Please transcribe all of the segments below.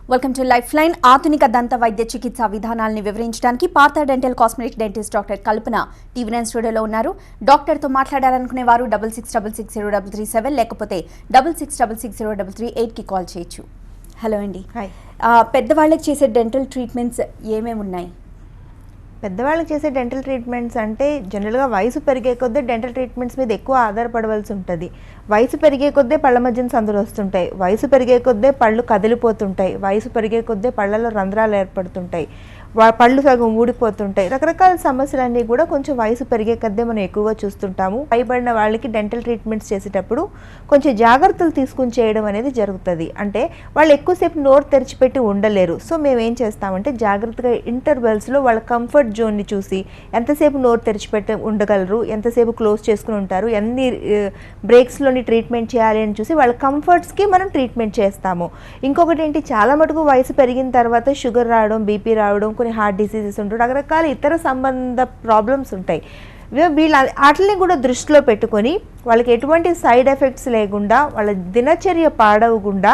Welcome to life line. ఆధునిక దంత వైద్య చికిత్సా విధానాలను వివరించడానికి Partha dental cosmetic dentist doctor Kalpana TV nine స్టూడియోలో ఉన్నారు. డాక్టర్తో మాట్లాడాలనుకునే వారు 66660337 లేకపోతే 66660338కి కాల్ చేయొచ్చు. హలో అండి. హాయ్. పెద్దవాళ్ళకి చేసే డెంటల్ ట్రీట్మెంట్స్ ఏమేమి ఉన్నాయి? పెద్దవాళ్ళకి చేసే డెంటల్ ట్రీట్మెంట్స్ అంటే జనరల్గా వయసు పెరిగే కొద్దీ డెంటల్ ట్రీట్మెంట్స్ మీద ఎక్కువ ఆధారపడవలసి ఉంటుంది. వయసు పెరిగే కొద్దే పళ్ళ మధ్యన సందులు వస్తుంటాయి, వయసు పెరిగే కొద్దే పళ్ళు కదిలిపోతుంటాయి, వయసు పెరిగే కొద్దే పళ్ళలో రంధ్రాలు ఏర్పడుతుంటాయి, పళ్ళు సగం ఊడిపోతుంటాయి. రకరకాల సమస్యలన్నీ కూడా కొంచెం వయసు పెరిగే కొద్దే మనం ఎక్కువగా చూస్తుంటాము. పైబడిన వాళ్ళకి డెంటల్ ట్రీట్మెంట్స్ చేసేటప్పుడు కొంచెం జాగ్రత్తలు తీసుకుని చేయడం అనేది జరుగుతుంది. అంటే వాళ్ళు ఎక్కువసేపు నోరు తెరిచిపెట్టి ఉండలేరు. సో మేము ఏం చేస్తామంటే జాగ్రత్తగా ఇంటర్వెల్స్లో వాళ్ళ కంఫర్ట్ జోన్ని చూసి ఎంతసేపు నోరు తెరిచిపెట్టి ఉండగలరు, ఎంతసేపు క్లోజ్ చేసుకుని ఉంటారు, ఎన్ని బ్రేక్స్లోని ట్రీట్మెంట్ చేయాలి అని చూసి వాళ్ళ కంఫర్ట్స్కి మనం ట్రీట్మెంట్ చేస్తాము. ఇంకొకటి ఏంటి, చాలా మటుకు వయసు పెరిగిన తర్వాత షుగర్ రావడం, బీపీ రావడం, కొన్ని హార్ట్ డిసీజెస్ ఉంటాయి, రకరకాల ఇతర సంబంధ ప్రాబ్లమ్స్ ఉంటాయి. వీళ్ళ వాటిని కూడా దృష్టిలో పెట్టుకొని వాళ్ళకి ఎటువంటి సైడ్ ఎఫెక్ట్స్ లేకుండా, వాళ్ళ దినచర్య పాడవకుండా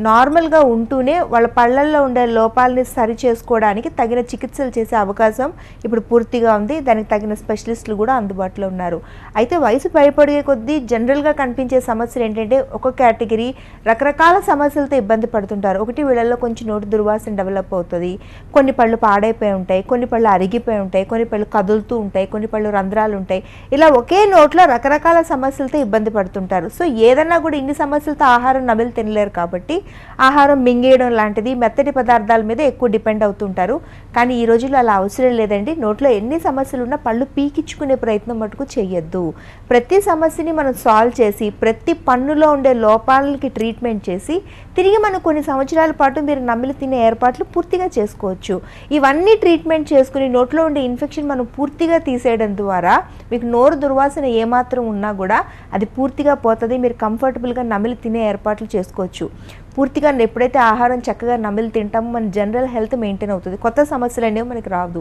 నార్మల్గా ఉంటూనే వాళ్ళ పళ్ళల్లో ఉండే లోపాలని సరి చేసుకోవడానికి తగిన చికిత్సలు చేసే అవకాశం ఇప్పుడు పూర్తిగా ఉంది. దానికి తగిన స్పెషలిస్టులు కూడా అందుబాటులో ఉన్నారు. అయితే వయసు పైపడిగే కొద్దీ జనరల్గా కనిపించే సమస్యలు ఏంటంటే, ఒక కేటగిరీ రకరకాల సమస్యలతో ఇబ్బంది పడుతుంటారు. ఒకటి, వీళ్ళల్లో కొంచెం నోటి దుర్వాసన డెవలప్ అవుతుంది, కొన్ని పళ్ళు పాడైపోయి ఉంటాయి, కొన్ని పళ్ళు అరిగిపోయి ఉంటాయి, కొన్ని పళ్ళు కదులుతూ ఉంటాయి, కొన్ని పళ్ళు రంధ్రాలు ఉంటాయి. ఇలా ఒకే నోట్లో రకరకాల సమస్యలతో ఇబ్బంది పడుతుంటారు. సో ఏదన్నా కూడా ఇన్ని సమస్యలతో ఆహారం నమిలి తినలేరు కాబట్టి ఆహారం మింగేయడం లాంటిది మెత్తటి పదార్థాల మీద ఎక్కువ డిపెండ్ అవుతుంటారు. కానీ ఈ రోజుల్లో అలా అవసరం లేదండి. నోట్లో ఎన్ని సమస్యలు ఉన్నా పళ్ళు పీకించుకునే ప్రయత్నం మటుకు చెయ్యొద్దు. ప్రతి సమస్యని మనం సాల్వ్ చేసి ప్రతి పన్నులో ఉండే లోపాలకి ట్రీట్మెంట్ చేసి తిరిగి మనం కొన్ని సంవత్సరాల పాటు మీరు నమిలి తినే ఏర్పాట్లు పూర్తిగా చేసుకోవచ్చు. ఇవన్నీ ట్రీట్మెంట్ చేసుకుని నోట్లో ఉండే ఇన్ఫెక్షన్ మనం పూర్తిగా తీసేయడం ద్వారా మీకు నోరు దుర్వాసన ఏమాత్రం ఉన్నా కూడా అది పూర్తిగా పోతుంది. మీరు కంఫర్టబుల్గా నమిలి తినే ఏర్పాట్లు చేసుకోవచ్చు. పూర్తిగా ఎప్పుడైతే ఆహారం చక్కగా నమిలి తింటామో మన జనరల్ హెల్త్ మెయింటైన్ అవుతుంది, కొత్త సమస్యలు అనేవి మనకి రాదు.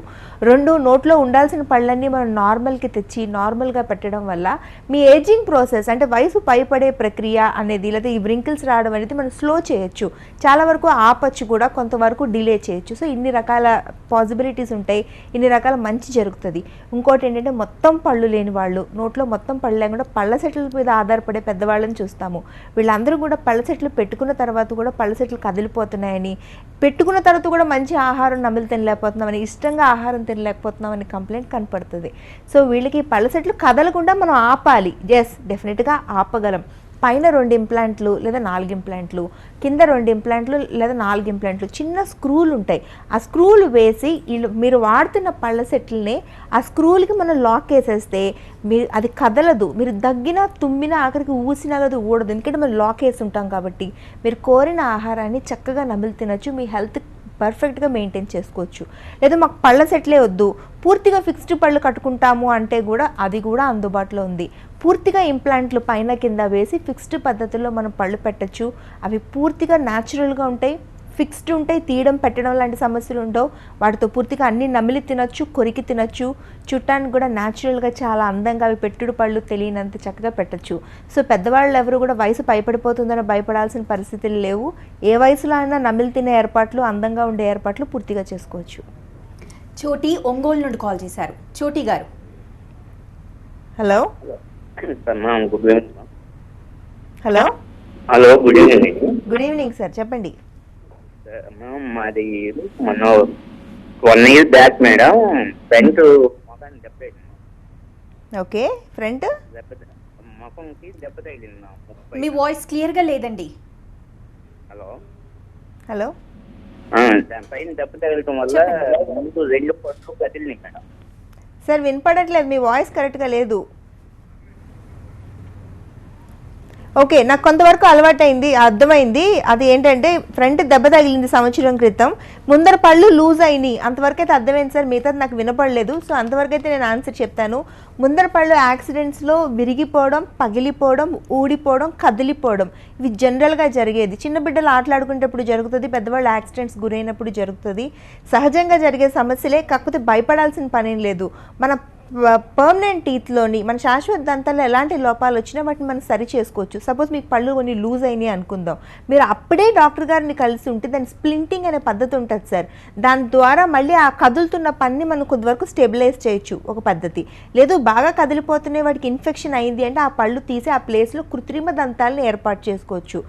రెండు, నోట్లో ఉండాల్సిన పళ్ళన్నీ మనం నార్మల్కి తెచ్చి నార్మల్గా పెట్టడం వల్ల మీ ఏజింగ్ ప్రాసెస్ అంటే వయసు పైపడే ప్రక్రియ అనేది, లేదా ఈ వ్రింకిల్స్ రావడం అనేది మనం స్లో చేయొచ్చు, చాలా వరకు ఆపచ్చు కూడా, కొంతవరకు డిలే చేయొచ్చు. సో ఇన్ని రకాల పాసిబిలిటీస్ ఉంటాయి, ఇన్ని రకాల మంచి జరుగుతుంది. ఇంకోటి ఏంటంటే, మొత్తం పళ్ళు లేని వాళ్ళు, నోట్లో మొత్తం పళ్ళు లేకుండా పళ్ళ సెట్ల మీద ఆధారపడే పెద్దవాళ్ళని చూస్తాము. వీళ్ళందరూ కూడా పళ్ళ సెట్లు పెట్టుకున్న తర్వాత కూడా పళ్ళ సెట్లు కదిలిపోతున్నాయని, పెట్టుకున్న తర్వాత కూడా మంచి ఆహారం నమిలి తినలేకపోతున్నామని, ఇష్టంగా ఆహారం తినలేకపోతున్నామని కంప్లైంట్ కనపడుతుంది. సో వీళ్ళకి పళ్ళ సెట్లు కదలకుండా మనం ఆపాలి. ఎస్, డెఫినెట్గా ఆపగలం. పైన 2 ఇంప్లాంట్లు లేదా 4 ఇంప్లాంట్లు, కింద 2 ఇంప్లాంట్లు లేదా 4 ఇంప్లాంట్లు, చిన్న స్క్రూలు ఉంటాయి. ఆ స్క్రూలు వేసి మీరు వాడుతున్న పళ్ళ సెట్లని ఆ స్క్రూలకి మనం లాక్ వేసేస్తే అది కదలదు. మీరు దగ్గినా తుమ్మినా ఆఖరికి ఊసినా అది ఊడదు, ఎందుకంటే మనం లాక్ వేసి ఉంటాం కాబట్టి. మీరు కోరిన ఆహారాన్ని చక్కగా నమిలి తినొచ్చు, మీ హెల్త్ పర్ఫెక్ట్గా మెయింటైన్ చేసుకోవచ్చు. లేదా మాకు పళ్ళ సెట్లే వద్దు, పూర్తిగా ఫిక్స్డ్ పళ్ళు కట్టుకుంటాము అంటే కూడా అది కూడా అందుబాటులో ఉంది. పూర్తిగా ఇంప్లాంట్లు పైన కింద వేసి ఫిక్స్డ్ పద్ధతిలో మనం పళ్ళు పెట్టచ్చు. అవి పూర్తిగా న్యాచురల్గా ఉంటాయి, ఫిక్స్డ్ ఉంటాయి, తీయడం పెట్టడం లాంటి సమస్యలు ఉండవు. వాటితో పూర్తిగా అన్ని నమిలి తినొచ్చు, కొరికి తినొచ్చు. చుట్టానికి కూడా న్యాచురల్గా చాలా అందంగా అవి పెట్టుడు పళ్ళు తెలియనంత చక్కగా పెట్టచ్చు. సో పెద్దవాళ్ళు ఎవరు కూడా వయసు పైపడిపోతుందని భయపడాల్సిన పరిస్థితులు లేవు. ఏ వయసులో అయినా నమిలి తినే ఏర్పాట్లు, అందంగా ఉండే ఏర్పాట్లు పూర్తిగా చేసుకోవచ్చు. చోటి ఒంగోలు నుండి కాల్ చేశారు. చోటి గారు. Hello. Hello. Hello, good evening. Good evening sir, చెప్పండి. మాది మొన్న 1 year బ్యాక్ మేడం, ఫ్రంట్ మొఖాన్ని దెబ్బ తగిలింది. ఓకే, ఫ్రంట్ ముఖంకి దెబ్బ తగిలింది. మీ వాయిస్ క్లియర్గా లేదండి. హలో. హలో. పైన దెబ్బ తగలటం వల్ల ముందు 2 పళ్ళు కదిలినాయి మేడం. సార్ వినపడట్లేదు, మీ వాయిస్ కరెక్ట్గా లేదు. ఓకే, నాకు కొంతవరకు అలవాటైంది, అర్థమైంది. అది ఏంటంటే ఫ్రంట్ దెబ్బ తగిలింది సంవత్సరం క్రితం, ముందర పళ్ళు లూజ్ అయినాయి, అంతవరకు అయితే అర్థమైంది సార్. మిగతాది నాకు వినపడలేదు. సో అంతవరకు అయితే నేను ఆన్సర్ చెప్తాను. ముందర పళ్ళు యాక్సిడెంట్స్లో విరిగిపోవడం, పగిలిపోవడం, ఊడిపోవడం, కదిలిపోవడం ఇవి జనరల్గా జరిగేది. చిన్న బిడ్డలు ఆటలాడుకునేటప్పుడు జరుగుతుంది, పెద్దవాళ్ళు యాక్సిడెంట్స్ గురైనప్పుడు జరుగుతుంది. సహజంగా జరిగే సమస్యలే, కాకపోతే భయపడాల్సిన పనేం లేదు. మన పర్మనెంట్ టీత్లోని మన శాశ్వత దంతాల్లో ఎలాంటి లోపాలు వచ్చినా వాటిని మనం సరి చేసుకోవచ్చు. సపోజ్ మీకు పళ్ళు కొన్ని లూజ్ అయినాయి అనుకుందాం, మీరు అప్పుడే డాక్టర్ గారిని కలిసి ఉంటే దాని స్ప్లింటింగ్ అనే పద్ధతి ఉంటుంది సార్. దాని ద్వారా మళ్ళీ ఆ కదులుతున్న పన్ని మనం కొద్ది వరకు స్టెబిలైజ్ చేయొచ్చు ఒక పద్ధతి. లేదు బాగా కదిలిపోతున్నాయి వాటికి ఇన్ఫెక్షన్ అయింది అంటే ఆ పళ్ళు తీసి ఆ ప్లేస్లో కృత్రిమ దంతాలను ఏర్పాటు చేసుకోవచ్చు.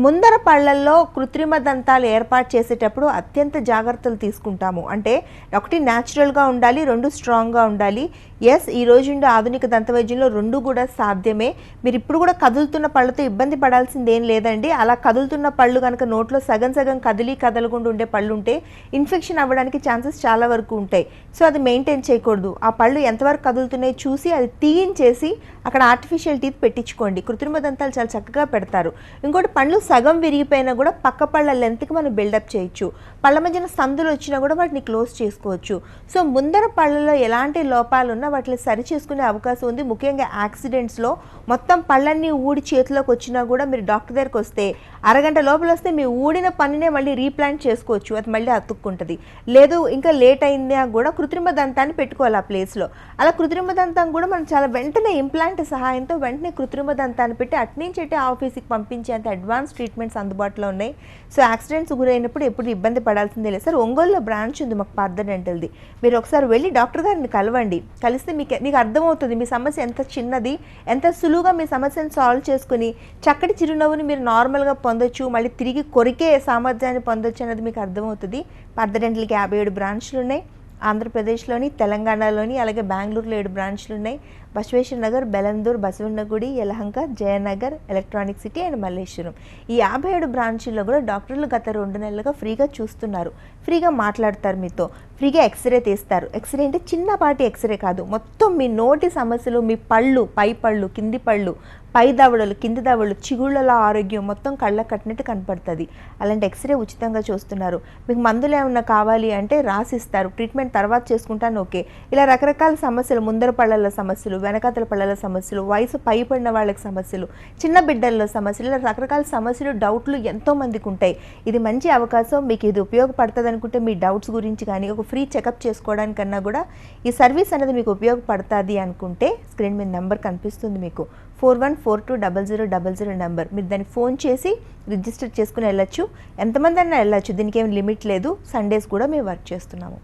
ముందర పళ్ళల్లో కృత్రిమ దంతాలు ఏర్పాటు చేసేటప్పుడు అత్యంత జాగ్రత్తలు తీసుకుంటాము. అంటే ఒకటి న్యాచురల్గా ఉండాలి, రెండు స్ట్రాంగ్గా ఉండాలి. ఎస్, ఈ రోజు ఉండే ఆధునిక దంత వైద్యంలో రెండు కూడా సాధ్యమే. మీరు ఇప్పుడు కూడా కదులుతున్న పళ్ళతో ఇబ్బంది పడాల్సింది ఏం లేదండి. అలా కదులుతున్న పళ్ళు కనుక నోట్లో సగం సగం కదలకుండా ఉండే పళ్ళు ఉంటే ఇన్ఫెక్షన్ అవ్వడానికి ఛాన్సెస్ చాలా వరకు ఉంటాయి. సో అది మెయింటైన్ చేయకూడదు. ఆ పళ్ళు ఎంతవరకు కదులుతున్నాయి చూసి అది తీయించేసి అక్కడ ఆర్టిఫిషియల్ టీత్ పెట్టించుకోండి. కృత్రిమ దంతాలు చాలా చక్కగా పెడతారు. ఇంకోటి పళ్ళు సగం విరిగిపోయినా కూడా పక్క పళ్ళ లెంత్కి మనం బిల్డప్ చేయొచ్చు. పళ్ళ మధ్యన సందులు వచ్చినా కూడా వాటిని క్లోజ్ చేసుకోవచ్చు. సో ముందర పళ్ళలో ఎలాంటి లోపాలు ఉన్నా వాటిని సరి చేసుకునే అవకాశం ఉంది. ముఖ్యంగా యాక్సిడెంట్స్లో మొత్తం పళ్ళన్నీ ఊడి చేతిలోకి వచ్చినా కూడా మీరు డాక్టర్ దగ్గరికి వస్తే అరగంట లోపల వస్తే మీ ఊడిన పన్నునే మళ్ళీ రీప్లాంట్ చేసుకోవచ్చు. అది మళ్ళీ అతుక్కుంటుంది. లేదు ఇంకా లేట్ అయిందా కూడా కృత్రిమ దంతాన్ని పెట్టుకోవాలి ఆ ప్లేస్లో. అలా కృత్రిమ దంతం కూడా మనం చాలా వెంటనే ఇంప్లాంట్ సహాయంతో వెంటనే కృత్రిమ దంతాన్ని పెట్టి అట్నుంచి ఆఫీస్కి పంపించేంత అడ్వాన్స్ ట్రీట్మెంట్స్ అందుబాటులో ఉన్నాయి. సో యాక్సిడెంట్స్ గురైనప్పుడు ఎప్పుడు ఇబ్బంది పడాల్సిందే లేదు సార్. ఒంగోలులో బ్రాంచ్ ఉంది మాకు పార్థ డెంటల్ది. మీరు ఒకసారి వెళ్ళి డాక్టర్ గారిని కలవండి. కలిస్తే మీకు అర్థమవుతుంది మీ సమస్య ఎంత చిన్నది, ఎంత సులువుగా మీ సమస్యను సాల్వ్ చేసుకుని చక్కటి చిరునవ్వుని మీరు నార్మల్గా పొందొచ్చు, మళ్ళీ తిరిగి కొరికే సామర్థ్యాన్ని పొందొచ్చు అనేది మీకు అర్థమవుతుంది. పార్థ డెంటల్కి 57 బ్రాంచ్లు ఉన్నాయి. ఆంధ్రప్రదేశ్లోని, తెలంగాణలోని, అలాగే బెంగళూరులో 7 బ్రాంచ్లు ఉన్నాయి. Basaveshwara Nagar, Bellandur, Basavanagudi, Yelahanka, Jayanagar, electronic city and Malleshwaram. ఈ 57 బ్రాంచీల్లో కూడా డాక్టర్లు గత 2 నెలలుగా ఫ్రీగా చూస్తున్నారు. ఫ్రీగా మాట్లాడతారు మీతో, ఫ్రీగా ఎక్స్రే తీస్తారు. ఎక్స్రే అంటే చిన్నపాటి ఎక్స్రే కాదు, మొత్తం మీ నోటి సమస్యలు, మీ పళ్ళు, పై పళ్ళు, కింది పళ్ళు, పై దవడలు, కింది దవడలు, చిగుళ్ళలో ఆరోగ్యం మొత్తం కళ్ళ కట్టినట్టు కనపడుతుంది. అలాంటి ఎక్స్రే ఉచితంగా చూస్తున్నారు. మీకు మందులు ఏమన్నా కావాలి అంటే రాసిస్తారు. ట్రీట్మెంట్ తర్వాత చేసుకుంటాను ఓకే. ఇలా రకరకాల సమస్యలు, ముందర పళ్ళల సమస్యలు, వెనకాతల పళ్ళల సమస్యలు, వయసు పైపడిన వాళ్ళకి సమస్యలు, చిన్న బిడ్డల్లో సమస్యలు, ఇలా రకరకాల సమస్యలు, డౌట్లు ఎంతో మందికి ఉంటాయి. ఇది మంచి అవకాశం. మీకు ఇది ఉపయోగపడుతుంది అనుకుంటే మీ డౌట్స్ గురించి కానీ ఒక ఫ్రీ చెకప్ చేసుకోవడానికన్నా కూడా ఈ సర్వీస్ అనేది మీకు ఉపయోగపడుతుంది అనుకుంటే స్క్రీన్ మీద నెంబర్ కనిపిస్తుంది మీకు, 41420000 నెంబర్. మీరు దానికి ఫోన్ చేసి రిజిస్టర్ చేసుకుని వెళ్ళొచ్చు. ఎంతమంది అన్నా వెళ్ళొచ్చు, దీనికి ఏం లిమిట్ లేదు. సండేస్ కూడా మేము వర్క్ చేస్తున్నాము.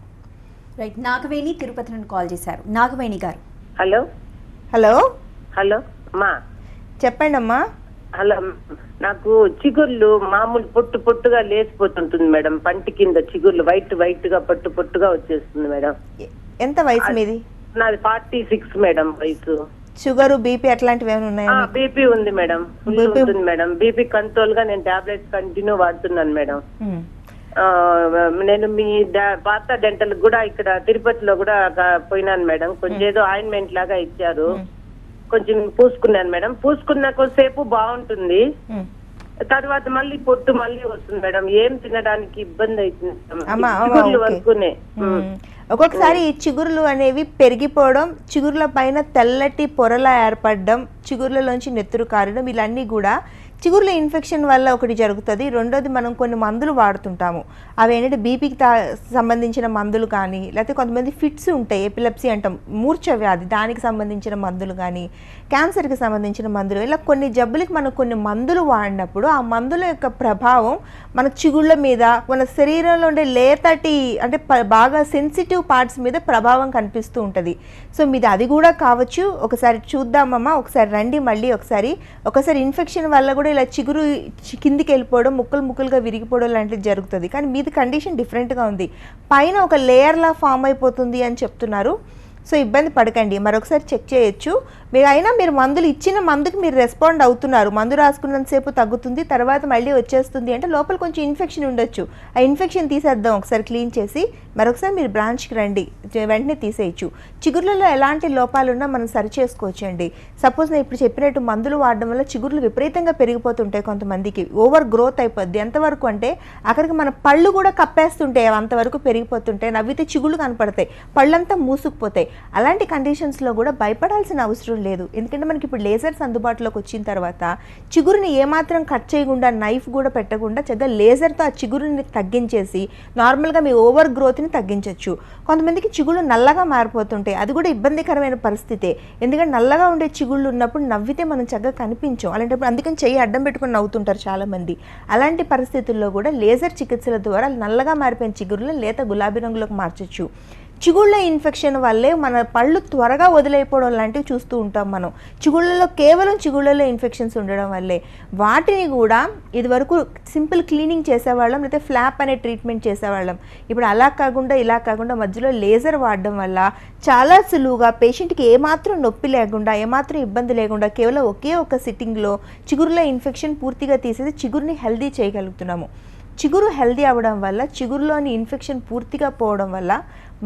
రైట్, నాగవేణి తిరుపతి నుండి కాల్ చేశారు. నాగవేణి గారు. హలో హలో హలో అమ్మా. చెప్పండి అమ్మా. హలో, నాకు చిగుర్లు మామూలు పొట్టుగా లేచిపోతుంటుంది మేడం. పంటి కింద చిగుర్లు వైట్ గా పొట్టుగా వచ్చేస్తుంది మేడం. ఎంత వయసు మీది? నాది 46 మేడం వయసు. షుగర్, బీపీ అట్లాంటివి ఏమైనా ఉన్నాయా? బీపీ ఉంది మేడం, ఫుల్ ఉంటుంది మేడం. బీపీ కంట్రోల్ గా నేను టాబ్లెట్స్ కంటిన్యూ వాడుతున్నాను మేడం. నేను మీ పాత డెంటల్ కూడా ఇక్కడ తిరుపతిలో కూడా పోయినాను మేడం. కొంచెం ఏదో ఆయింట్మెంట్ లాగా ఇచ్చారు, కొంచెం పూసుకున్నాను మేడం. పూసుకున్న కొద్దిసేపు బాగుంటుంది, తర్వాత మళ్ళీ పొట్టు మళ్ళీ వస్తుంది మేడం. ఏం తినడానికి ఇబ్బంది అవుతుంది వరకునే. ఒక్కొక్కసారి ఈ చిగురులు అనేవి పెరిగిపోవడం, చిగుర్ల పైన తెల్లటి పొరలా ఏర్పడడం, చిగుర్లలోంచి నెత్తురు కారడం, ఇలాన్నీ కూడా చిగుర్ల ఇన్ఫెక్షన్ వల్ల ఒకటి జరుగుతుంది. రెండోది మనం కొన్ని మందులు వాడుతుంటాము. అవి ఏంటంటే బీపీకి సంబంధించిన మందులు కానీ, లేకపోతే కొంతమంది ఫిట్స్ ఉంటాయి, ఎపిలెప్సీ అంటాం, మూర్ఛ వ్యాధి, దానికి సంబంధించిన మందులు కానీ, క్యాన్సర్కి సంబంధించిన మందులు, ఇలా కొన్ని జబ్బులకి మనం కొన్ని మందులు వాడినప్పుడు ఆ మందుల యొక్క ప్రభావం మన చిగుళ్ళ మీద, మన శరీరంలో ఉండే లేతటి అంటే బాగా సెన్సిటివ్ పార్ట్స్ మీద ప్రభావం కనిపిస్తూ ఉంటుంది. సో మీది అది కూడా కావచ్చు. ఒకసారి చూద్దామమ్మా, ఒకసారి రండి మళ్ళీ. ఒకసారి ఇన్ఫెక్షన్ వల్ల కూడా ఇలా చిగురు కిందికి వెళ్ళిపోవడం, ముక్కలుగా విరిగిపోవడం లాంటిది జరుగుతుంది. కానీ మీది కండిషన్ డిఫరెంట్గా ఉంది, పైన ఒక లేయర్లా ఫామ్ అయిపోతుంది అని చెప్తున్నారు. సో ఇబ్బంది పడకండి, మరొకసారి చెక్ చేయొచ్చు. మీరు మందులు ఇచ్చిన మందుకి మీరు రెస్పాండ్ అవుతున్నారు, మందు రాసుకున్నంతసేపు తగ్గుతుంది, తర్వాత మళ్ళీ వచ్చేస్తుంది అంటే లోపల కొంచెం ఇన్ఫెక్షన్ ఉండొచ్చు. ఆ ఇన్ఫెక్షన్ తీసేద్దాం ఒకసారి క్లీన్ చేసి, మరొకసారి మీరు బ్రాంచ్కి రండి, వెంటనే తీసేయచ్చు. చిగుర్లలో ఎలాంటి లోపాలు ఉన్నా మనం సరి చేసుకోవచ్చు అండి. సపోజ్ నేను ఇప్పుడు చెప్పినట్టు మందులు వాడడం వల్ల చిగుర్లు విపరీతంగా పెరిగిపోతుంటాయి, కొంతమందికి ఓవర్ గ్రోత్ అయిపోద్ది. ఎంతవరకు అంటే అక్కడికి మన పళ్ళు కూడా కప్పేస్తుంటాయి, అంతవరకు పెరిగిపోతుంటాయి. నవ్వితే చిగుళ్ళు కనపడతాయి, పళ్ళంతా మూసుకుపోతాయి. అలాంటి కండిషన్స్లో కూడా భయపడాల్సిన అవసరం లేదు. ఎందుకంటే మనకి ఇప్పుడు లేజర్స్ అందుబాటులోకి వచ్చిన తర్వాత చిగురుని ఏమాత్రం కట్ చేయకుండా, నైఫ్ కూడా పెట్టకుండా చక్కగా లేజర్తో ఆ చిగురుని తగ్గించేసి నార్మల్గా మీ ఓవర్ గ్రోత్ని తగ్గించవచ్చు. కొంతమందికి చిగుళ్ళు నల్లగా మారిపోతుంటాయి, అది కూడా ఇబ్బందికరమైన పరిస్థితే. ఎందుకంటే నల్లగా ఉండే చిగుళ్ళు ఉన్నప్పుడు నవ్వితే మనం చక్కగా కనిపించం, అలాంటప్పుడు అందుకని చెయ్యి అడ్డం పెట్టుకుని నవ్వుతుంటారు చాలామంది. అలాంటి పరిస్థితుల్లో కూడా లేజర్ చికిత్సల ద్వారా నల్లగా మారిపోయిన చిగురులు లేత గులాబీ రంగులోకి మార్చొచ్చు. చిగుళ్ళ ఇన్ఫెక్షన్ వల్లే మన పళ్ళు త్వరగా వదిలేయకపోవడం లాంటివి చూస్తూ ఉంటాం మనం. కేవలం చిగుళ్ళలో ఇన్ఫెక్షన్స్ ఉండడం వల్లే. వాటిని కూడా ఇదివరకు సింపుల్ క్లీనింగ్ చేసేవాళ్ళం, లేకపోతే ఫ్లాప్ అనే ట్రీట్మెంట్ చేసేవాళ్ళం. ఇప్పుడు అలా కాకుండా ఇలా కాకుండా మధ్యలో లేజర్ వాడడం వల్ల చాలా సులువుగా పేషెంట్కి ఏమాత్రం నొప్పి లేకుండా, ఏమాత్రం ఇబ్బంది లేకుండా కేవలం ఒకే ఒక సిట్టింగ్లో చిగురులో ఇన్ఫెక్షన్ పూర్తిగా తీసేసి చిగురుని హెల్దీ చేయగలుగుతున్నాము. చిగురు హెల్దీ అవ్వడం వల్ల, చిగురులోని ఇన్ఫెక్షన్ పూర్తిగా పోవడం వల్ల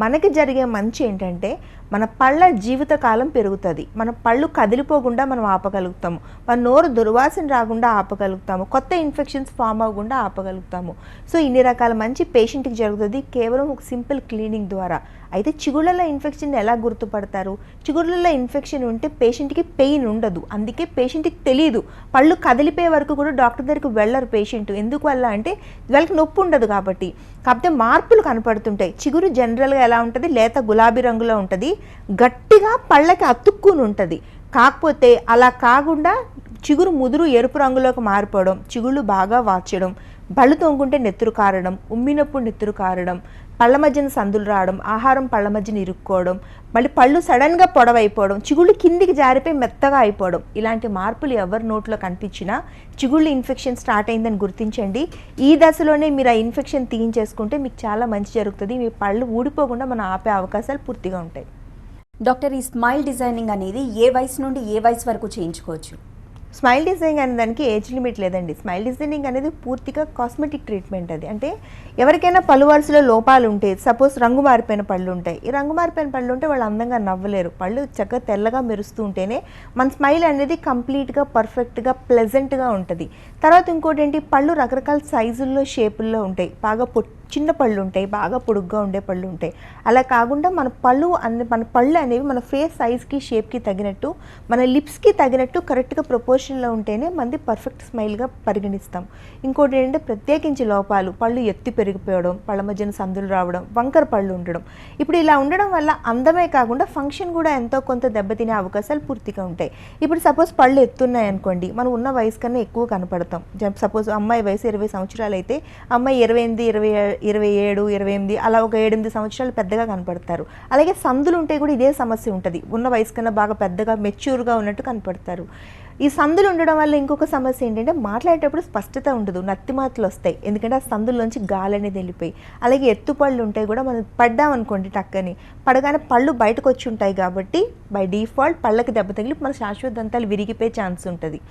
మనకి జరిగే మంచి ఏంటంటే మన పళ్ళ జీవితకాలం పెరుగుతుంది. మన పళ్ళు కదిలిపోకుండా మనం ఆపగలుగుతాము, మన నోరు దుర్వాసన రాకుండా ఆపగలుగుతాము, కొత్త ఇన్ఫెక్షన్స్ ఫామ్ అవ్వకుండా ఆపగలుగుతాము. సో ఇన్ని రకాల మంచి పేషెంట్కి జరుగుతుంది కేవలం ఒక సింపుల్ క్లీనింగ్ ద్వారా. అయితే చిగుళ్ళలో ఇన్ఫెక్షన్ ఎలా గుర్తుపడతారు? చిగుళ్ళలో ఇన్ఫెక్షన్ ఉంటే పేషెంట్కి పెయిన్ ఉండదు, అందుకే పేషెంట్కి తెలియదు. పళ్ళు కదిలిపోయే వరకు కూడా డాక్టర్ దగ్గరికి వెళ్ళరు పేషెంట్. ఎందుకు వల్ల అంటే వాళ్ళకి నొప్పి ఉండదు కాబట్టి. కాకపోతే మార్పులు కనపడుతుంటాయి. చిగురు జనరల్గా ఎలా ఉంటుంది? లేత గులాబీ రంగులో ఉంటుంది, గట్టిగా పళ్ళకి అతుక్కుని ఉంటుంది. కాకపోతే అలా కాకుండా చిగురు ముదురు ఎరుపు రంగులోకి మారిపోవడం, చిగుళ్ళు బాగా వాచడం, పళ్ళు తొంగుంటే నెత్తురు కారడం, ఉమ్మినప్పుడు నెత్తురు కారడం, పళ్ళ మధ్యన సందులు రావడం, ఆహారం పళ్ళ మధ్యన ఇరుక్కోవడం, మళ్ళీ పళ్ళు సడన్గా పొడవైపోవడం, చిగుళ్ళు కిందికి జారిపోయి మెత్తగా అయిపోవడం, ఇలాంటి మార్పులు ఎవరి నోట్లో కనిపించినా చిగుళ్ళు ఇన్ఫెక్షన్ స్టార్ట్ అయిందని గుర్తించండి. ఈ దశలోనే మీరు ఆ ఇన్ఫెక్షన్ తీయించేసుకుంటే మీకు చాలా మంచి జరుగుతుంది. మీ పళ్ళు ఊడిపోకుండా మనం ఆపే అవకాశాలు పూర్తిగా ఉంటాయి. డాక్టర్, ఈ స్మైల్ డిజైనింగ్ అనేది ఏ వయసు నుండి ఏ వయసు వరకు చేయించుకోవచ్చు? స్మైల్ డిజైనింగ్ అనే దానికి ఏజ్ లిమిట్ లేదండి. స్మైల్ డిజైనింగ్ అనేది పూర్తిగా కాస్మెటిక్ ట్రీట్మెంట్. అది అంటే ఎవరికైనా పళ్ళు వరుసలో లోపాలు ఉంటే, సపోజ్ రంగు మారిపోయిన పళ్ళు ఉంటాయి, ఈ రంగు మారిపోయిన పళ్ళు ఉంటే వాళ్ళు అందంగా నవ్వలేరు. పళ్ళు చక్కగా తెల్లగా మెరుస్తూ ఉంటేనే మన స్మైల్ అనేది కంప్లీట్గా పర్ఫెక్ట్గా ప్లెజెంట్గా ఉంటుంది. తర్వాత ఇంకోటి ఏంటి, పళ్ళు రకరకాల సైజుల్లో షేపుల్లో ఉంటాయి. బాగా చిన్న పళ్ళు ఉంటాయి, బాగా పొడుగ్గా ఉండే పళ్ళు ఉంటాయి. అలా కాకుండా మన పళ్ళు అనేవి మన ఫేస్ సైజ్కి షేప్కి తగినట్టు, మన లిప్స్కి తగినట్టు కరెక్ట్గా ప్రపోర్షన్లో ఉంటేనే మనది పర్ఫెక్ట్ స్మైల్గా పరిగణిస్తాం. ఇంకోటి ఏంటంటే ప్రత్యేకించి లోపాలు, పళ్ళు ఎత్తి పెరిగిపోవడం, పళ్ళ మధ్యన సందులు రావడం, వంకర పళ్ళు ఉండడం. ఇప్పుడు ఇలా ఉండడం వల్ల అందమే కాకుండా ఫంక్షన్ కూడా ఎంతో కొంత దెబ్బతినే అవకాశాలు పూర్తిగా ఉంటాయి. ఇప్పుడు సపోజ్ పళ్ళు ఎత్తున్నాయి అనుకోండి, మనం ఉన్న వయసు కన్నా ఎక్కువ కనపడతాం. సపోజ్ అమ్మాయి వయసు 20 సంవత్సరాలు అయితే అమ్మాయి 28, 27, 28 అలా ఒక 7-8 సంవత్సరాలు పెద్దగా కనపడతారు. అలాగే సందులు ఉంటే కూడా ఇదే సమస్య ఉంటుంది, ఉన్న వయసు కన్నా బాగా పెద్దగా మెచ్యూర్గా ఉన్నట్టు కనపడతారు. ఈ సందులు ఉండడం వల్ల ఇంకొక సమస్య ఏంటంటే మాట్లాడేటప్పుడు స్పష్టత ఉండదు, నత్తి మాటలు వస్తాయి. ఎందుకంటే ఆ సందుల్లోంచి గాలి అనేది వెళ్ళిపోయి. అలాగే ఎత్తుపళ్ళు ఉంటాయి కూడా, మనం పడ్డామనుకోండి టక్కని పడగానే పళ్ళు బయటకు వచ్చి ఉంటాయి కాబట్టి బై డిఫాల్ట్ పళ్ళకి దెబ్బ తగిలి మన శాశ్వత దంతాలు విరిగిపోయే ఛాన్స్ ఉంటుంది.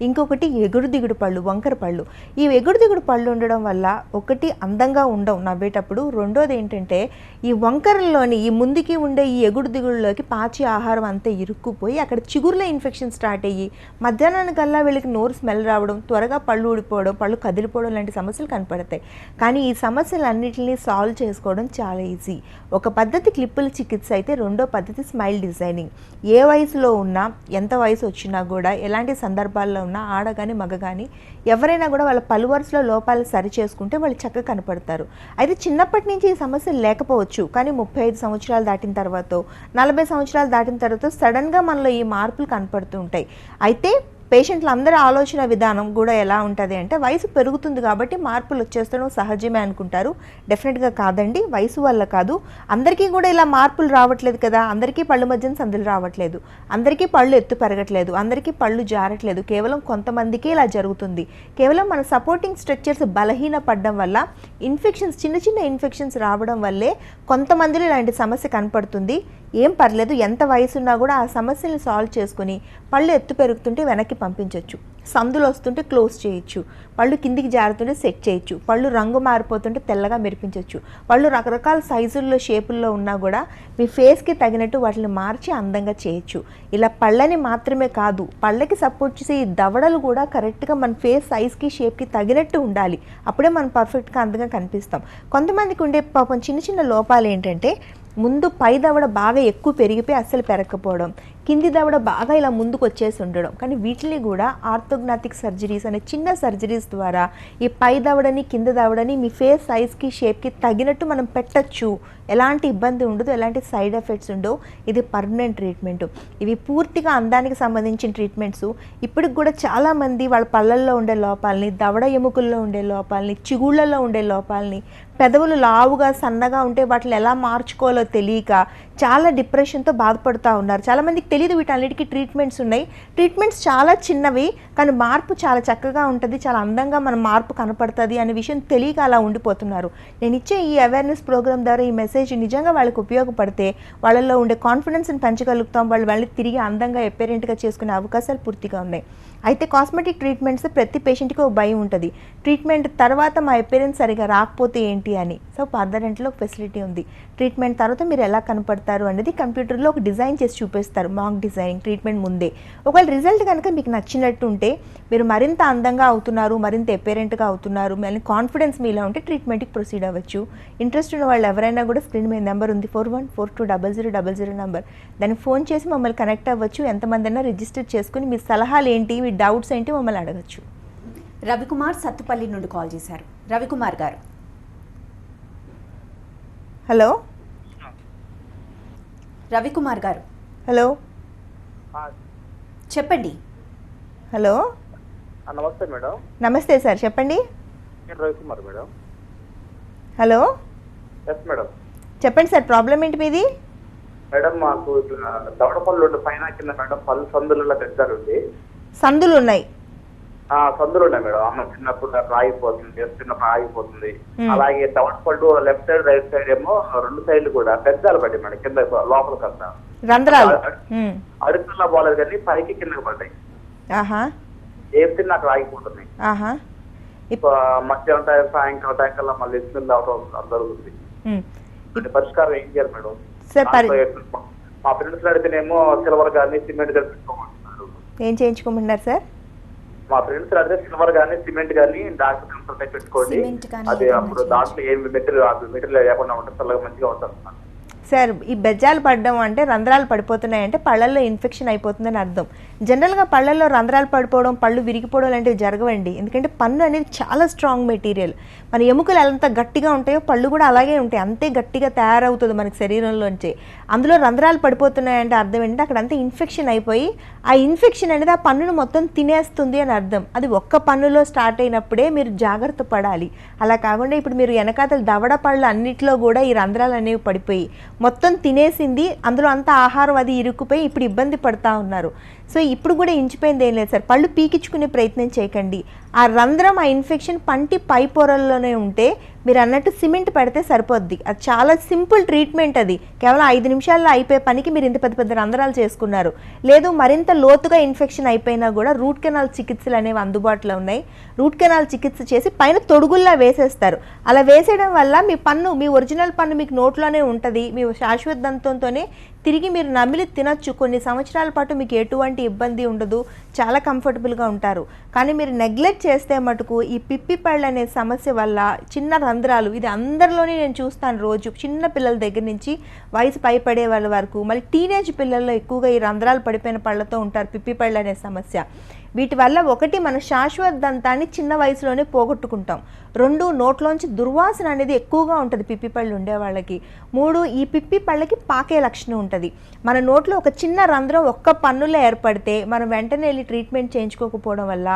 ఇంకొకటి ఎగుడు దిగుడు పళ్ళు, వంకర పళ్ళు. ఈ ఎగుడు దిగుడు పళ్ళు ఉండడం వల్ల ఒకటి అందంగా ఉండవు నవ్వేటప్పుడు, రెండోది ఏంటంటే ఈ వంకరల్లోని ఈ ముందుకి ఉండే ఈ ఎగుడు దిగుడులోకి పాచి ఆహారం అంతా ఇరుక్కుపోయి అక్కడ చిగురులో ఇన్ఫెక్షన్ స్టార్ట్ అయ్యి మధ్యాహ్నానికల్లా వీళ్ళకి నోరు స్మెల్ రావడం, త్వరగా పళ్ళు ఊడిపోవడం, పళ్ళు కదిలిపోవడం లాంటి సమస్యలు కనపడతాయి. కానీ ఈ సమస్యలన్నింటినీ సాల్వ్ చేసుకోవడం చాలా ఈజీ. ఒక పద్ధతి క్లిప్పుల చికిత్స అయితే, రెండో పద్ధతి స్మైల్ డిజైనింగ్. ఏ వయసులో ఉన్నా, ఎంత వయసు వచ్చినా కూడా, ఎలాంటి సందర్భాల్లో ఉన్నా, ఆడ కానీ మగ కానీ ఎవరైనా కూడా వాళ్ళ పలు వరుసలో లోపాలు సరి చేసుకుంటే వాళ్ళు చక్కగా కనపడతారు. అయితే చిన్నప్పటి నుంచి ఈ సమస్యలు లేకపోవచ్చు, కానీ 35 సంవత్సరాలు దాటిన తర్వాత, 40 సంవత్సరాలు దాటిన తర్వాత సడన్గా మనలో ఈ మార్పులు కనపడుతూ ఉంటాయి. అయితే పేషెంట్లు అందరి ఆలోచన విధానం కూడా ఎలా ఉంటుంది అంటే, వయసు పెరుగుతుంది కాబట్టి మార్పులు వచ్చేస్తడం సహజమే అనుకుంటారు. డెఫినెట్గా కాదండి, వయసు వల్ల కాదు. అందరికీ కూడా ఇలా మార్పులు రావట్లేదు కదా, అందరికీ పళ్ళు మధ్యన సందులు రావట్లేదు, అందరికీ పళ్ళు ఎత్తు పెరగట్లేదు, అందరికీ పళ్ళు జారట్లేదు, కేవలం కొంతమందికే ఇలా జరుగుతుంది. కేవలం మన సపోర్టింగ్ స్ట్రక్చర్స్ బలహీన పడడం వల్ల, ఇన్ఫెక్షన్స్, చిన్న చిన్న ఇన్ఫెక్షన్స్ రావడం వల్లే కొంతమందిలో ఇలాంటి సమస్య కనపడుతుంది. ఏం పర్లేదు, ఎంత వయసున్నా కూడా ఆ సమస్యలను సాల్వ్ చేసుకుని పళ్ళు ఎత్తు పెరుగుతుంటే వెనక్కి పంపించవచ్చు, సందులు వస్తుంటే క్లోజ్ చేయొచ్చు, పళ్ళు కిందికి జారుతుంటే సెట్ చేయొచ్చు, పళ్ళు రంగు మారిపోతుంటే తెల్లగా మెరిపించవచ్చు, పళ్ళు రకరకాల సైజుల్లో షేపుల్లో ఉన్నా కూడా మీ ఫేస్కి తగినట్టు వాటిని మార్చి అందంగా చేయొచ్చు. ఇలా పళ్ళని మాత్రమే కాదు, పళ్ళకి సపోర్ట్ చేసే ఈ దవడలు కూడా కరెక్ట్గా మన ఫేస్ సైజ్కి షేప్కి తగినట్టు ఉండాలి. అప్పుడే మనం పర్ఫెక్ట్గా అందంగా కనిపిస్తాం. కొంతమందికి ఉండే పాపం చిన్న చిన్న లోపాలు ఏంటంటే, ముందు పై దవడ బాగా ఎక్కువ పెరిగిపోయి అస్సలు పెరగకపోవడం, కింది దవడ బాగా ఇలా ముందుకు వచ్చేసి ఉండడం. కానీ వీటిని కూడా ఆర్థోగ్నాటిక్ సర్జరీస్ అనే చిన్న సర్జరీస్ ద్వారా ఈ పై దవడని కింద దవడని మీ ఫేస్ సైజ్కి షేప్కి తగినట్టు మనం పెట్టచ్చు. ఎలాంటి ఇబ్బంది ఉండదు, ఎలాంటి సైడ్ ఎఫెక్ట్స్ ఉండవు. ఇది పర్మనెంట్ ట్రీట్మెంట్. ఇవి పూర్తిగా అందానికి సంబంధించిన ట్రీట్మెంట్స్. ఇప్పటికి కూడా చాలామంది వాళ్ళ పళ్ళల్లో ఉండే లోపాలని, దవడ ఎముకల్లో ఉండే లోపాలని, చిగుళ్ళల్లో ఉండే లోపాలని, పెదవులు లావుగా సన్నగా ఉంటే వాటిని ఎలా మార్చుకోవాలో తెలియక చాలా డిప్రెషన్తో బాధపడుతూ ఉన్నారు. చాలామందికి తెలియదు వీటన్నిటికీ ట్రీట్మెంట్స్ ఉన్నాయి. ట్రీట్మెంట్స్ చాలా చిన్నవి, కానీ మార్పు చాలా చక్కగా ఉంటుంది, చాలా అందంగా మన మార్పు కనపడుతుంది అనే విషయం తెలియక అలా ఉండిపోతున్నారు. నేను ఇచ్చే ఈ అవేర్నెస్ ప్రోగ్రామ్ ద్వారా ఈ మెసేజ్ నిజంగా వాళ్ళకి ఉపయోగపడితే వాళ్ళల్లో ఉండే కాన్ఫిడెన్స్ని పెంచగలుగుతాం. వాళ్ళు తిరిగి అందంగా ఎపేరెంట్గా చేసుకునే అవకాశాలు పూర్తిగా ఉన్నాయి. అయితే కాస్మెటిక్ ట్రీట్మెంట్స్ ప్రతి పేషెంట్కి ఒక భయం ఉంటుంది. ట్రీట్మెంట్ తర్వాత మా అపీరెన్స్ సరిగా రాకపోతే ఏంటి అని. సో పార్థడెంటల్లో ఒక ఫెసిలిటీ ఉంది. ట్రీట్మెంట్ తర్వాత మీరు ఎలా కనపడతారు అనేది కంప్యూటర్లో ఒక డిజైన్ చేసి చూపిస్తారు, మాక్ డిజైనింగ్ ట్రీట్మెంట్ ముందే. ఒకవేళ రిజల్ట్ కనుక మీకు నచ్చినట్టు ఉంటే, మీరు మరింత అందంగా అవుతున్నారు, మరింత ఎపేరెంట్గా అవుతున్నారు, మళ్ళీ కాన్ఫిడెన్స్ మీలో ఉంటే ట్రీట్మెంట్కి ప్రొసీడ్ అవ్వచ్చు. ఇంట్రెస్ట్ ఉన్న వాళ్ళు ఎవరైనా కూడా స్క్రీన్ మీద నెంబర్ ఉంది 41420000 నెంబర్, దానికి ఫోన్ చేసి మమ్మల్ని కనెక్ట్ అవ్వచ్చు. ఎంతమంది అయినా రిజిస్టర్ చేసుకుని మీ సలహాలు ఏంటి, మీ డౌట్స్ ఏంటి మమ్మల్ని అడగచ్చు. రవికుమార్ సత్తుపల్లి నుండి కాల్ చేశారు. రవికుమార్ గారు, హలో. రవికుమార్ గారు, హలో చెప్పండి. హలో, నమస్తే మేడం. నమస్తే సార్, చెప్పండి. Ravikumar madam. Hello, yes madam. చెప్పండి సార్, ప్రాబ్లం ఏంటి మీది? మేడం మాకు దవడ పళ్ళు ఉండే పైన కింద మేడం పళ్ళు సందులలో దగ్గరుంది. సందులు ఉన్నాయి? సందులు ఉన్నాయి మేడం. అన్నం చిన్నప్పుడు ఆగిపోతుంది, చిన్నప్పుడు ఆగిపోతుంది. అలాగే దవడ పళ్ళు లెఫ్ట్ సైడ్ రైట్ సైడ్ ఏమో రెండు సైడ్లు కూడా పెద్దలు పడ్డాయి మేడం, కింద లోపల కన్నా రంధ్రాలు అడుగుతున్నా పోలేదు కానీ పైకి కిందకి పడ్డాయి. ఏం తిన్నా అక్కడ ఆగిపోతుంది. మధ్యాహ్నం టైం సాయంకాలం టైం కల్లా మళ్ళీ ఇస్తుంది జరుగుతుంది. పరిష్కారం ఏం చేయాలి మేడం? మా ఫ్రెండ్స్ అడిగితేనేమో సిల్వర్ కానీ సిమెంట్ కానీ పెట్టుకోమంటున్నారు. ఏం చేయించుకోమంటున్నారు సార్? మా ఫ్రెండ్స్ అడిగితే సిల్వర్ కానీ సిమెంట్ కానీ డాక్టర్ పెట్టుకోండి, అది అప్పుడు దాంట్లో ఏమి మెటీరియల్ లేకుండా ఉంటుంది, చల్లగా మంచిగా ఉంటుంది. సార్, ఈ బెజ్జాలు పడడం అంటే రంధ్రాలు పడిపోతున్నాయంటే పళ్ళల్లో ఇన్ఫెక్షన్ అయిపోతుందని అర్థం. జనరల్గా పళ్ళల్లో రంధ్రాలు పడిపోవడం, పళ్ళు విరిగిపోవడం లాంటివి జరగవండి. ఎందుకంటే పన్ను అనేది చాలా స్ట్రాంగ్ మెటీరియల్. మన ఎముకలు ఎంత గట్టిగా ఉంటాయో పళ్ళు కూడా అలాగే ఉంటాయి, అంతే గట్టిగా తయారవుతుంది మనకి శరీరంలోంచి. అందులో రంధ్రాలు పడిపోతున్నాయంటే అర్థం ఏంటంటే అక్కడ అంతా ఇన్ఫెక్షన్ అయిపోయి ఆ ఇన్ఫెక్షన్ అనేది ఆ పన్నును మొత్తం తినేస్తుంది అని అర్థం. అది ఒక్క పన్నులో స్టార్ట్ అయినప్పుడే మీరు జాగ్రత్త పడాలి. అలా కాకుండా ఇప్పుడు మీరు వెనకాతల దవడ పళ్ళు అన్నిట్లో కూడా ఈ రంధ్రాలు అనేవి పడిపోయి మొత్తం తినేసింది, అందులో అంతా ఆహారం అది ఇరుక్కుపోయి ఇప్పుడు ఇబ్బంది పడుతూ ఉన్నారు. సో ఇప్పుడు కూడా ఇంచిపోయింది ఏం లేదు సార్. పళ్ళు పీకించుకునే ప్రయత్నం చేయకండి. ఆ రంధ్రం, ఆ ఇన్ఫెక్షన్ పంటి పై పొరల్లోనే ఉంటే మీరు అన్నట్టు సిమెంట్ పెడితే సరిపోద్ది. అది చాలా సింపుల్ ట్రీట్మెంట్. అది కేవలం 5 నిమిషాల్లో అయిపోయే పనికి మీరు ఇంత పెద్ద పెద్ద రంధ్రాలు చేసుకున్నారు. లేదు మరింత లోతుగా ఇన్ఫెక్షన్ అయిపోయినా కూడా రూట్ కెనాల్ చికిత్సలు అనేవి అందుబాటులో ఉన్నాయి. రూట్ కెనాల్ చికిత్స చేసి పైన తొడుగుల్లా వేసేస్తారు. అలా వేసేయడం వల్ల మీ పన్ను, మీ ఒరిజినల్ పన్ను మీకు నోట్లోనే ఉంటుంది. మీ శాశ్వత దంతంతోనే తిరిగి మీరు నమిలి తినొచ్చు. కొన్ని సంవత్సరాల పాటు మీకు ఎటువంటి ఇబ్బంది ఉండదు, చాలా కంఫర్టబుల్గా ఉంటారు. కానీ మీరు నెగ్లెక్ట్ చేస్తే మటుకు ఈ పిప్పి పళ్ళు అనే సమస్య వల్ల చిన్న రంధ్రాలు, ఇది అందరిలోనే నేను చూస్తాను రోజు, చిన్న పిల్లల దగ్గర నుంచి వయసు పైపడే వాళ్ళ వరకు, మళ్ళీ టీనేజ్ పిల్లల్లో ఎక్కువగా ఈ రంధ్రాలు పడిపోయిన పళ్ళతో ఉంటారు, పిప్పి పళ్ళు అనే సమస్య. వీటి వల్ల ఒకటి, మన శాశ్వత దంతాన్ని చిన్న వయసులోనే పోగొట్టుకుంటాం. 2, నోట్లోంచి దుర్వాసన అనేది ఎక్కువగా ఉంటుంది పిప్పి పళ్ళు ఉండే వాళ్ళకి. 3, ఈ పిప్పి పళ్ళకి పాకే లక్షణం ఉంటుంది. మన నోట్లో ఒక చిన్న రంధ్రం ఒక్క పన్నులో ఏర్పడితే మనం వెంటనే వెళ్ళి ట్రీట్మెంట్ చేయించుకోకపోవడం వల్ల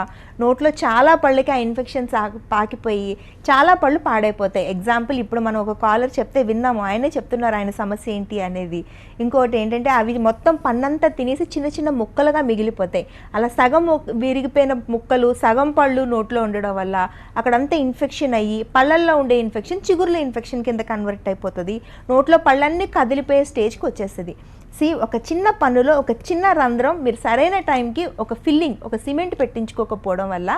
నోట్లో చాలా పళ్ళకి ఆ ఇన్ఫెక్షన్స్ పాకిపోయి చాలా పళ్ళు పాడైపోతాయి. ఎగ్జాంపుల్, ఇప్పుడు మనం ఒక కాలర్ చెప్తే విన్నాము, ఆయనే చెప్తున్నారు ఆయన సమస్య ఏంటి అనేది. ఇంకోటి ఏంటంటే అవి మొత్తం పన్నంతా తినేసి చిన్న చిన్న ముక్కలుగా మిగిలిపోతాయి. అలా సగం విరిగిపోయిన ముక్కలు, సగం పళ్ళు నోట్లో ఉండడం వల్ల అక్కడంతా ఇన్ఫెక్షన్ అయ్యి పళ్ళల్లో ఉండే ఇన్ఫెక్షన్ చిగురుల ఇన్ఫెక్షన్ కింద కన్వర్ట్ అయిపోతుంది. నోట్లో పళ్ళన్నీ కదిలిపోయే స్టేజ్కి వచ్చేస్తుంది. ఒక చిన్న పన్నులో ఒక చిన్న రంధ్రం మీరు సరైన టైంకి ఒక ఫిల్లింగ్, ఒక సిమెంట్ పెట్టించుకోకపోవడం వల్ల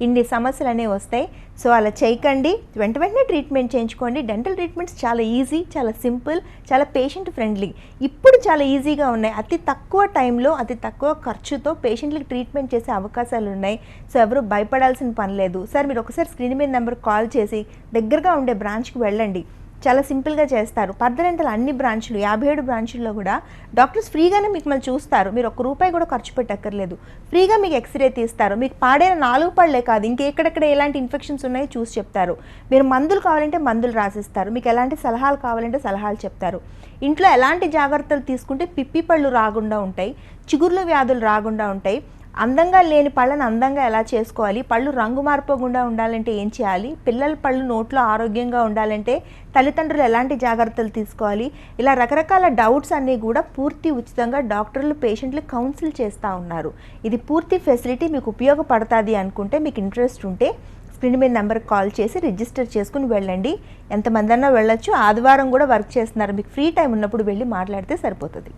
ఇన్ని సమస్యలు అనేవి వస్తాయి. సో అలా చేయకండి, వెంటనే ట్రీట్మెంట్ చేయించుకోండి. డెంటల్ ట్రీట్మెంట్స్ చాలా ఈజీ, చాలా సింపుల్, చాలా పేషెంట్ ఫ్రెండ్లీ. ఇప్పుడు చాలా ఈజీగా ఉన్నాయి. అతి తక్కువ టైంలో, అతి తక్కువ ఖర్చుతో పేషెంట్లకు ట్రీట్మెంట్ చేసే అవకాశాలు ఉన్నాయి. సో ఎవరు భయపడాల్సిన పని లేదు. సార్, మీరు ఒకసారి స్క్రీన్ మీద నెంబర్ కాల్ చేసి దగ్గరగా ఉండే బ్రాంచ్కి వెళ్ళండి. చాలా సింపుల్గా చేస్తారు. పర్దడెంటల్ అన్ని బ్రాంచ్లు 57 బ్రాంచుల్లో కూడా డాక్టర్స్ ఫ్రీగానే మిమ్మల్ని చూస్తారు. మీరు ₹1 కూడా ఖర్చు పెట్టక్కర్లేదు. ఫ్రీగా మీకు ఎక్స్రే తీస్తారు. మీకు పాడైన 4 పళ్ళే కాదు, ఇంకెక్కడెక్కడ ఎలాంటి ఇన్ఫెక్షన్స్ ఉన్నాయో చూసి చెప్తారు. మీరు మందులు కావాలంటే మందులు రాసిస్తారు. మీకు ఎలాంటి సలహాలు కావాలంటే సలహాలు చెప్తారు. ఇంట్లో ఎలాంటి జాగ్రత్తలు తీసుకుంటే పిప్పి పళ్ళు రాకుండా ఉంటాయి, చిగుర్ల వ్యాధులు రాకుండా ఉంటాయి, అందంగా లేని పళ్ళను అందంగా ఎలా చేసుకోవాలి, పళ్ళు రంగు మారిపోకుండా ఉండాలంటే ఏం చేయాలి, పిల్లల పళ్ళు నోట్లో ఆరోగ్యంగా ఉండాలంటే తల్లిదండ్రులు ఎలాంటి జాగ్రత్తలు తీసుకోవాలి, ఇలా రకరకాల డౌట్స్ అన్నీ కూడా పూర్తి ఉచితంగా డాక్టర్లు పేషెంట్లు కౌన్సిల్ చేస్తూ ఉన్నారు. ఇది పూర్తి ఫెసిలిటీ మీకు ఉపయోగపడుతుంది అనుకుంటే, మీకు ఇంట్రెస్ట్ ఉంటే స్క్రీన్ మీద నెంబర్కి కాల్ చేసి రిజిస్టర్ చేసుకుని వెళ్ళండి. ఎంతమంది అన్నా వెళ్ళొచ్చు. ఆదివారం కూడా వర్క్ చేస్తున్నారు. మీకు ఫ్రీ టైం ఉన్నప్పుడు వెళ్ళి మాట్లాడితే సరిపోతుంది.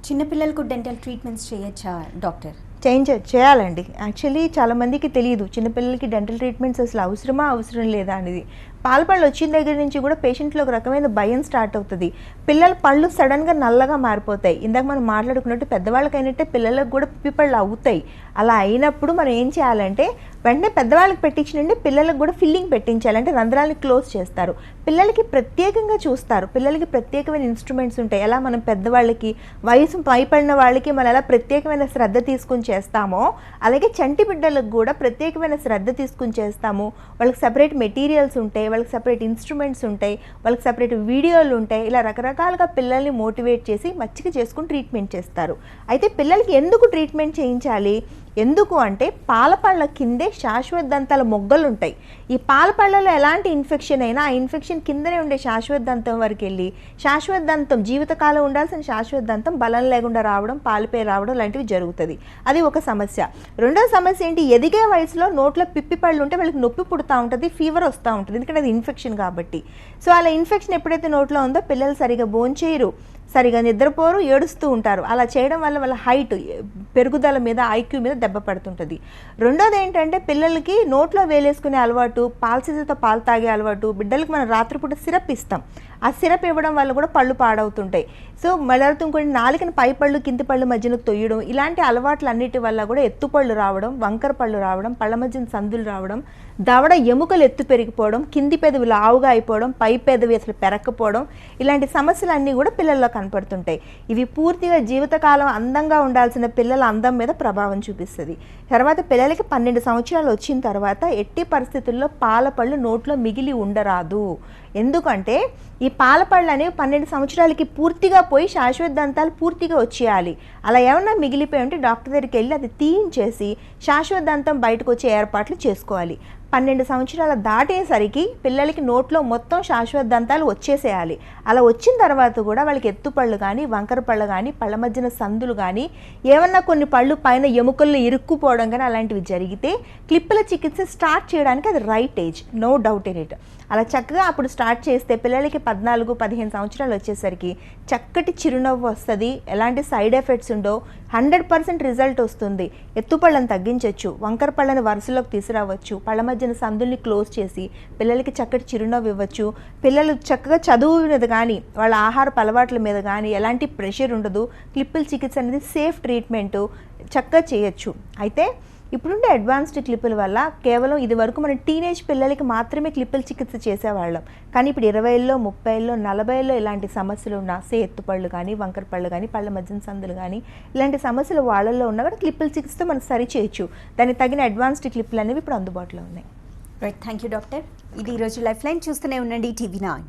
చిన్నపిల్లలకు డెంటల్ ట్రీట్మెంట్స్ చేయొచ్చా డాక్టర్? చేయాలండి. యాక్చువల్లీ చాలామందికి తెలియదు చిన్నపిల్లలకి డెంటల్ ట్రీట్మెంట్స్ అసలు అవసరం లేదా అనేది. పాలపళ్ళు వచ్చిన దగ్గర నుంచి కూడా పేషెంట్లో ఒక రకమైన భయం స్టార్ట్ అవుతుంది. పిల్లల పళ్ళు సడన్గా నల్లగా మారిపోతాయి. ఇందాక మనం మాట్లాడుకున్నట్టు పెద్దవాళ్ళకి అయినట్టే పిల్లలకు కూడా పిప్పి పళ్ళు అవుతాయి. అలా అయినప్పుడు మనం ఏం చేయాలంటే వెంటనే పెద్దవాళ్ళకి పెట్టించినండి పిల్లలకు కూడా ఫిల్లింగ్ పెట్టించాలంటే రంధ్రాలని క్లోజ్ చేస్తారు. పిల్లలకి ప్రత్యేకంగా చూస్తారు. పిల్లలకి ప్రత్యేకమైన ఇన్స్ట్రుమెంట్స్ ఉంటాయి. ఎలా మనం పెద్దవాళ్ళకి వయసు పైపడిన వాళ్ళకి మనం ఎలా ప్రత్యేకమైన శ్రద్ధ తీసుకుని చేస్తామో, అలాగే చంటి బిడ్డలకు కూడా ప్రత్యేకమైన శ్రద్ధ తీసుకుని చేస్తాము. వాళ్ళకి సపరేట్ మెటీరియల్స్ ఉంటాయి, వాళ్ళకి సపరేట్ ఇన్స్ట్రుమెంట్స్ ఉంటాయి, వాళ్ళకి సపరేట్ వీడియోలు ఉంటాయి. ఇలా రకరకాలుగా పిల్లల్ని మోటివేట్ చేసి మచ్చిక చేసుకుని ట్రీట్మెంట్ చేస్తారు. అయితే పిల్లలకి ఎందుకు ట్రీట్మెంట్ చేయించాలి? ఎందుకు అంటే పాలపళ్ళ కిందే శాశ్వత దంతాల మొగ్గలు ఉంటాయి. ఈ పాలపళ్ళలో ఎలాంటి ఇన్ఫెక్షన్ అయినా ఆ ఇన్ఫెక్షన్ కిందనే ఉండే శాశ్వత దంతం వరకు వెళ్ళి శాశ్వత దంతం జీవితకాలం ఉండాల్సిన శాశ్వత దంతం బలం లేకుండా రావడం, పాలిపై రావడం లాంటివి జరుగుతుంది. అది ఒక సమస్య. రెండో సమస్య ఏంటి, ఎదిగే వయసులో నోట్లో పిప్పి పళ్ళు ఉంటే వాళ్ళకి నొప్పి పుడుతూ ఉంటుంది, ఫీవర్ వస్తూ ఉంటుంది. ఎందుకంటే అది ఇన్ఫెక్షన్ కాబట్టి. సో అలా ఇన్ఫెక్షన్ ఎప్పుడైతే నోట్లో ఉందో పిల్లలు సరిగా భోంచేయరు, సరిగా నిద్రపోరు, ఏడుస్తూ ఉంటారు. అలా చేయడం వల్ల వాళ్ళ హైట్ పెరుగుదల మీద, ఐక్యూ మీద దెబ్బ పడుతుంటుంది. రెండోది ఏంటంటే పిల్లలకి నోట్లో వేలేసుకునే అలవాటు, పాలసీజతో పాలు తాగే అలవాటు, బిడ్డలకి మనం రాత్రిపూట సిరప్ ఇస్తాం. ఆ సిరప్ ఇవ్వడం వల్ల కూడా పళ్ళు పాడవుతుంటాయి. సో మళ్ళీ కొన్ని నాలుకని పై పళ్ళు కింది పళ్ళు మధ్యన తొయ్యడం, ఇలాంటి అలవాట్లు అన్నిటి వల్ల కూడా ఎత్తుపళ్ళు రావడం, వంకర పళ్ళు రావడం, పళ్ళ మధ్యన సందులు రావడం, దవడ ఎముకలు ఎత్తు పెరిగిపోవడం, కింది పెదవి లావుగా అయిపోవడం, పై పెదవి అసలు పెరక్కపోవడం, ఇలాంటి సమస్యలన్నీ కూడా పిల్లల్లో కనపడుతుంటాయి. ఇవి పూర్తిగా జీవితకాలం అందంగా ఉండాల్సిన పిల్లల అందం మీద ప్రభావం చూపిస్తుంది. తర్వాత పిల్లలకి 12 సంవత్సరాలు వచ్చిన తర్వాత ఎట్టి పరిస్థితుల్లో పాలపళ్ళు నోట్లో మిగిలి ఉండరాదు. ఎందుకంటే ఈ పాలపళ్ళు అనేవి 12 సంవత్సరాలకి పూర్తిగా పోయి శాశ్వత దంతాలు పూర్తిగా వచ్చేయాలి. అలా ఏమన్నా మిగిలిపోయి ఉంటే డాక్టర్ దగ్గరికి వెళ్ళి అది తీయించేసి శాశ్వత దంతం బయటకు వచ్చే ఏర్పాట్లు చేసుకోవాలి. 12 సంవత్సరాలు దాటేసరికి పిల్లలకి నోట్లో మొత్తం శాశ్వత దంతాలు వచ్చేసేయాలి. అలా వచ్చిన తర్వాత కూడా వాళ్ళకి ఎత్తుపళ్ళు కానీ, వంకర పళ్ళు కానీ, పళ్ళ మధ్యన సందులు కానీ, ఏమన్నా కొన్ని పళ్ళు పైన ఎముకల్లో ఇరుక్కుపోవడం కానీ అలాంటివి జరిగితే క్లిప్పుల చికిత్స స్టార్ట్ చేయడానికి అది right age, no doubt in it. అలా చక్కగా అప్పుడు స్టార్ట్ చేస్తే పిల్లలకి 14-15 సంవత్సరాలు వచ్చేసరికి చక్కటి చిరునవ్వు వస్తుంది, ఎలాంటి సైడ్ ఎఫెక్ట్స్ ఉండవు, 100% రిజల్ట్ వస్తుంది. ఎత్తుపళ్ళని తగ్గించవచ్చు, వంకర పళ్ళని వరుసలోకి తీసుకురావచ్చు, పళ్ళ మధ్యన సందుల్ని క్లోజ్ చేసి పిల్లలకి చక్కటి చిరునవ్వు ఇవ్వచ్చు. పిల్లలు చక్కగా చదువు మీద కానీ, వాళ్ళ ఆహారపు అలవాట్ల మీద కానీ ఎలాంటి ప్రెషర్ ఉండదు. క్లిప్పుల చికిత్స అనేది సేఫ్ ట్రీట్మెంటు, చక్కగా చేయొచ్చు. అయితే ఇప్పుడుండే అడ్వాన్స్డ్ క్లిప్పుల వల్ల కేవలం ఇది వరకు మనం టీనేజ్ పిల్లలకి మాత్రమే క్లిప్పుల చికిత్స చేసేవాళ్ళం. కానీ ఇప్పుడు 20లో, 30లో, 40లో ఇలాంటి సమస్యలు ఉన్న ఎత్తుపళ్ళు కానీ, వంకర పళ్ళు కానీ, పళ్ళ మధ్యన సందులు కానీ ఇలాంటి సమస్యలు వాళ్ళల్లో ఉన్నా కూడా క్లిప్పుల చికిత్సతో మనం సరి చేయొచ్చు. దానికి తగిన అడ్వాన్స్డ్ క్లిప్పులు అనేవి ఇప్పుడు అందుబాటులో ఉన్నాయి. Right, thank you doctor. ఇది ఈరోజు లైఫ్ లైన్. చూస్తూనే ఉండండి TV9.